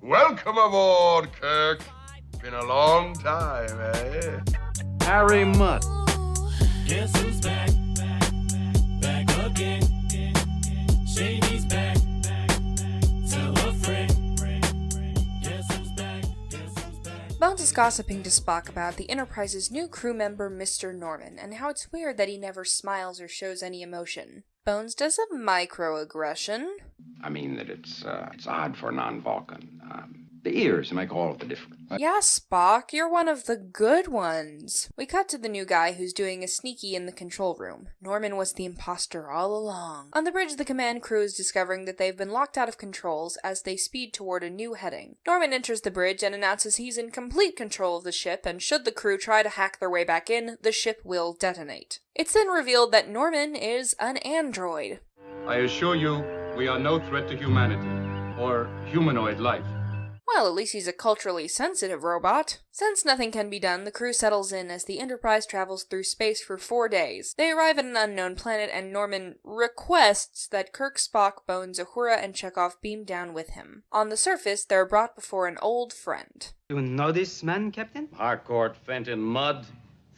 Welcome aboard, Kirk. Been a long time, eh? Harry Mudd. Guess who's back? Back again. Shady's back. Tell a friend. Guess who's back? Guess who's back? Bones is gossiping to Spock about the Enterprise's new crew member, Mr. Norman, and how it's weird that he never smiles or shows any emotion. Bones does a microaggression. I mean that it's odd for a non-Vulcan. The ears make all of the difference. Yeah, Spock, you're one of the good ones. We cut to the new guy who's doing a sneaky in the control room. Norman was the imposter all along. On the bridge, the command crew is discovering that they've been locked out of controls as they speed toward a new heading. Norman enters the bridge and announces he's in complete control of the ship, and should the crew try to hack their way back in, the ship will detonate. It's then revealed that Norman is an android. I assure you, we are no threat to humanity, or humanoid life. Well, at least he's a culturally sensitive robot. Since nothing can be done, the crew settles in as the Enterprise travels through space for 4 days. They arrive at an unknown planet, and Norman requests that Kirk, Spock, Bones, Uhura, and Chekhov beam down with him. On the surface, they're brought before an old friend. You know this man, Captain? Harcourt, Fenton, Mudd,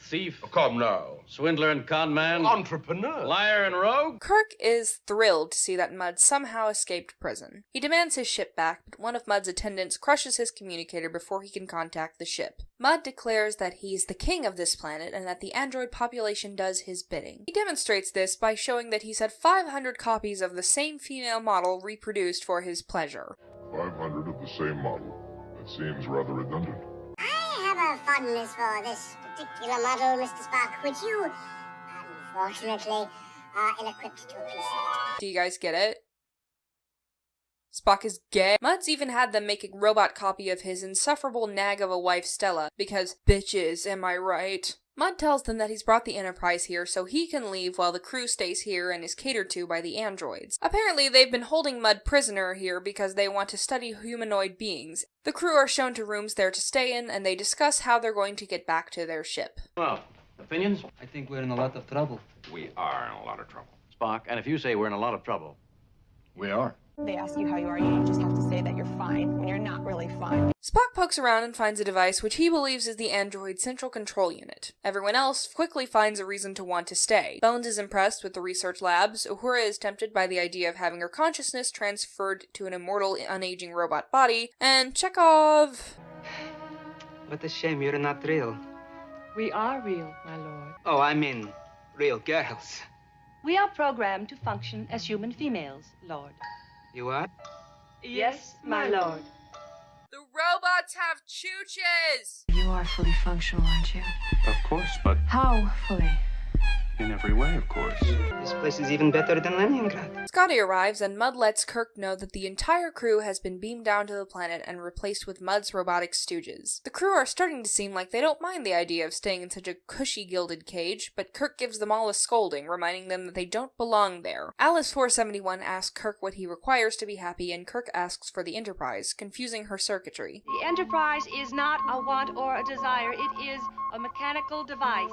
thief, Come now. swindler and conman, Entrepreneur. liar and rogue. Kirk is thrilled to see that Mudd somehow escaped prison. He demands his ship back, but one of Mudd's attendants crushes his communicator before he can contact the ship. Mudd declares that he's the king of this planet and that the android population does his bidding. He demonstrates this by showing that he's had 500 copies of the same female model reproduced for his pleasure. 500 of the same model. That seems rather redundant. I have a fondness for this particular model, Mr. Spock, which you, unfortunately, are ill-equipped to appreciate. Do you guys get it? Spock is gay. Mudd's even had them make a robot copy of his insufferable nag of a wife, Stella, because bitches, am I right? Mudd tells them that he's brought the Enterprise here so he can leave while the crew stays here and is catered to by the androids. Apparently, they've been holding Mudd prisoner here because they want to study humanoid beings. The crew are shown to rooms there to stay in, and they discuss how they're going to get back to their ship. Well, opinions? I think we're in a lot of trouble. We are in a lot of trouble. Spock, and if you say we're in a lot of trouble. We are. They ask you how you are, you just have to say that you're fine when you're not really fine. Spock pokes around and finds a device which he believes is the android's central control unit. Everyone else quickly finds a reason to want to stay. Bones is impressed with the research labs, Uhura is tempted by the idea of having her consciousness transferred to an immortal, unaging robot body, and Chekhov... What a shame you're not real. We are real, my lord. Oh, I mean, real girls. We are programmed to function as human females, lord. You are? Yes, my lord. The robots have chooches! You are fully functional, aren't you? Of course, but How fully? in every way, of course. This place is even better than Leningrad. Scotty arrives, and Mudd lets Kirk know that the entire crew has been beamed down to the planet and replaced with Mudd's robotic stooges. The crew are starting to seem like they don't mind the idea of staying in such a cushy gilded cage, but Kirk gives them all a scolding, reminding them that they don't belong there. Alice 471 asks Kirk what he requires to be happy, and Kirk asks for the Enterprise, confusing her circuitry. The Enterprise is not a want or a desire. It is a mechanical device.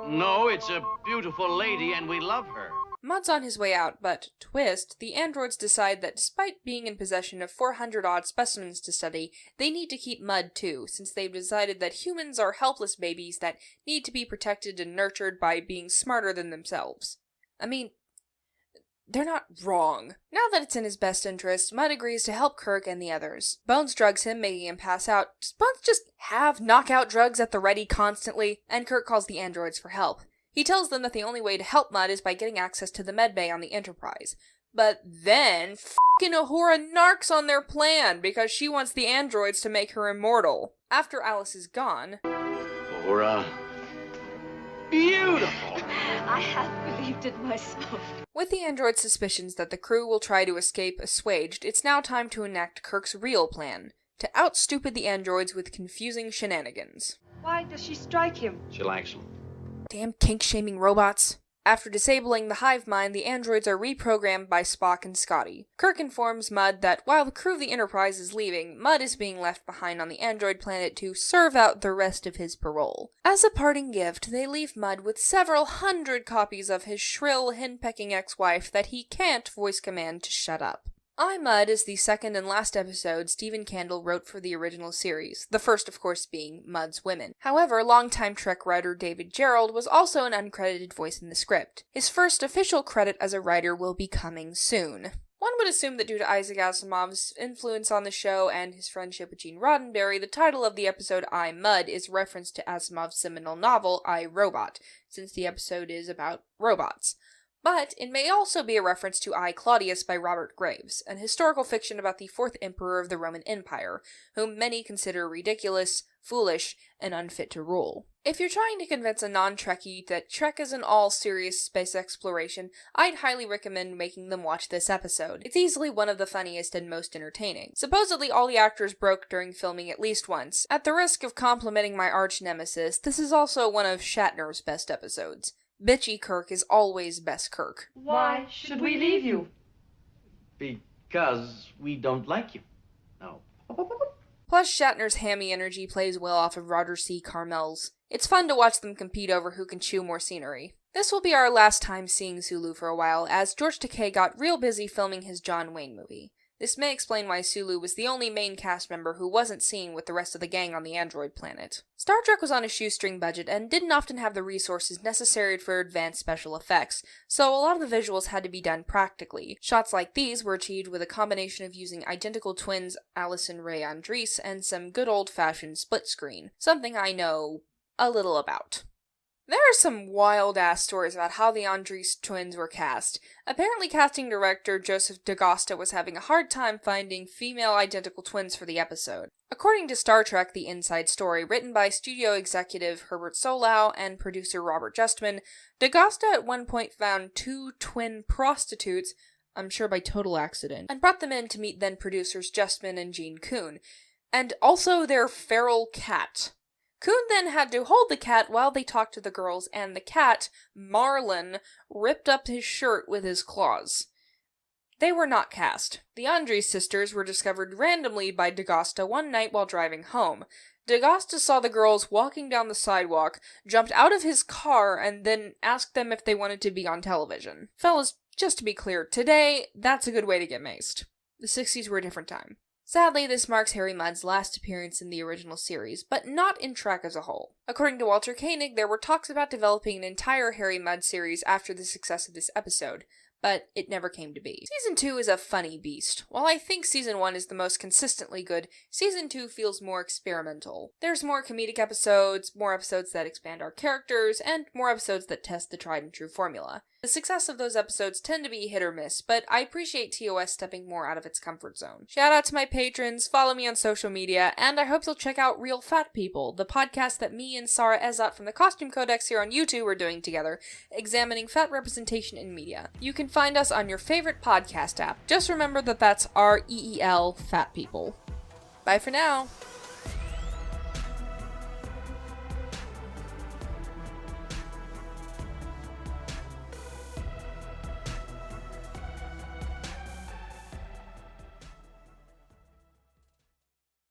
No, it's a beautiful lady, and we love her. Mudd's on his way out, but, twist, the androids decide that despite being in possession of 400-odd specimens to study, they need to keep Mudd too, since they've decided that humans are helpless babies that need to be protected and nurtured by being smarter than themselves. I mean, they're not wrong. Now that it's in his best interest, Mudd agrees to help Kirk and the others. Bones drugs him, making him pass out. Does Bones just have knockout drugs at the ready constantly? And Kirk calls the androids for help. He tells them that the only way to help Mudd is by getting access to the medbay on the Enterprise. But then, f***ing Uhura narcs on their plan because she wants the androids to make her immortal. After Alice is gone... Uhura. Beautiful! I have believed it myself. With the android's suspicions that the crew will try to escape assuaged, it's now time to enact Kirk's real plan. To out-stupid the androids with confusing shenanigans. Why does she strike him? She likes him. Damn kink-shaming robots. After disabling the hive mind, the androids are reprogrammed by Spock and Scotty. Kirk informs Mudd that while the crew of the Enterprise is leaving, Mudd is being left behind on the android planet to serve out the rest of his parole. As a parting gift, they leave Mudd with several hundred copies of his shrill, henpecking ex-wife that he can't voice command to shut up. I, Mud is the second and last episode Stephen Candle wrote for the original series, the first of course being Mud's Women. However, longtime Trek writer David Gerrold was also an uncredited voice in the script. His first official credit as a writer will be coming soon. One would assume that due to Isaac Asimov's influence on the show and his friendship with Gene Roddenberry, the title of the episode I, Mud is reference to Asimov's seminal novel I, Robot, since the episode is about robots. But it may also be a reference to I, Claudius by Robert Graves, an historical fiction about the fourth emperor of the Roman Empire, whom many consider ridiculous, foolish, and unfit to rule. If you're trying to convince a non-Trekkie that Trek is an all-serious space exploration, I'd highly recommend making them watch this episode. It's easily one of the funniest and most entertaining. Supposedly all the actors broke during filming at least once. At the risk of complimenting my arch-nemesis, this is also one of Shatner's best episodes. Bitchy Kirk is always best Kirk. Why should we leave you? Because we don't like you. No. Plus, Shatner's hammy energy plays well off of Roger C. Carmel's. It's fun to watch them compete over who can chew more scenery. This will be our last time seeing Sulu for a while, as George Takei got real busy filming his John Wayne movie. This may explain why Sulu was the only main cast member who wasn't seen with the rest of the gang on the android planet. Star Trek was on a shoestring budget and didn't often have the resources necessary for advanced special effects, so a lot of the visuals had to be done practically. Shots like these were achieved with a combination of using identical twins Allison Ray Andrees and some good old-fashioned split screen, something I know a little about. There are some wild-ass stories about how the Andrees twins were cast. Apparently casting director Joseph DaGosta was having a hard time finding female identical twins for the episode. According to Star Trek The Inside Story, written by studio executive Herbert Solau and producer Robert Justman, DaGosta at one point found 2 twin prostitutes, I'm sure by total accident, and brought them in to meet then producers Justman and Gene Kuhn, and also their feral cat. Kuhn then had to hold the cat while they talked to the girls, and the cat, Marlin, ripped up his shirt with his claws. They were not cast. The Andrees sisters were discovered randomly by DaGosta one night while driving home. DaGosta saw the girls walking down the sidewalk, jumped out of his car, and then asked them if they wanted to be on television. Fellas, just to be clear, today, that's a good way to get maced. The 60s were a different time. Sadly, this marks Harry Mudd's last appearance in the original series, but not in Trek as a whole. According to Walter Koenig, there were talks about developing an entire Harry Mudd series after the success of this episode, but it never came to be. Season 2 is a funny beast. While I think Season 1 is the most consistently good, Season 2 feels more experimental. There's more comedic episodes, more episodes that expand our characters, and more episodes that test the tried and true formula. The success of those episodes tend to be hit or miss, but I appreciate TOS stepping more out of its comfort zone. Shout out to my patrons, follow me on social media, and I hope you'll check out Real Fat People, the podcast that me and Sarah Ezat from the Costume Codex here on YouTube are doing together, examining fat representation in media. You can find us on your favorite podcast app. Just remember that that's REEL Fat People. Bye for now.